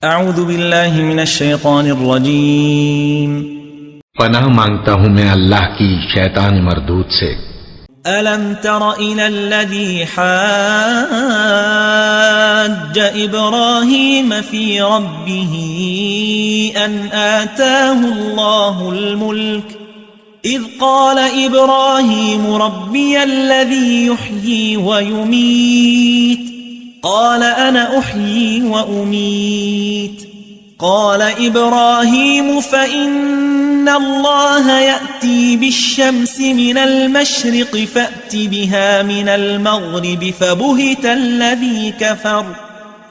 اعوذ باللہ من الشیطان الرجیم پناہ مانگتا ہوں میں اللہ کی شیطان مردود سے۔ الم تر الى الذی حاج ابراہیم فی ربہ ان آتاہ اللہ الملک اذ قال ابراہیم ربی الذی یحیی ویمیت قال انا احیی وامید قال ابراہیم فإن اللہ یأتی بالشمس من المشرق فأت بها من المغرب فبہت الذی کفر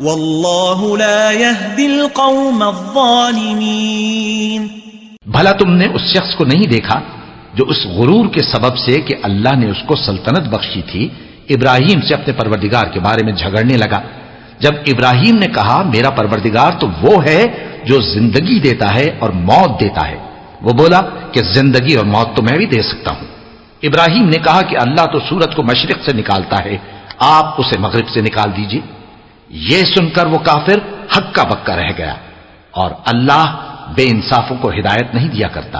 واللہ لا یہدی القوم الظالمین۔ بھلا تم نے اس شخص کو نہیں دیکھا جو اس غرور کے سبب سے کہ اللہ نے اس کو سلطنت بخشی تھی ابراہیم سے اپنے پروردگار کے بارے میں جھگڑنے لگا؟ جب ابراہیم نے کہا میرا پروردگار تو وہ ہے جو زندگی دیتا ہے اور موت دیتا ہے، وہ بولا کہ زندگی اور موت تو میں بھی دے سکتا ہوں۔ ابراہیم نے کہا کہ اللہ تو سورج کو مشرق سے نکالتا ہے، آپ اسے مغرب سے نکال دیجئے۔ یہ سن کر وہ کافر ہکا بکا رہ گیا، اور اللہ بے انصافوں کو ہدایت نہیں دیا کرتا۔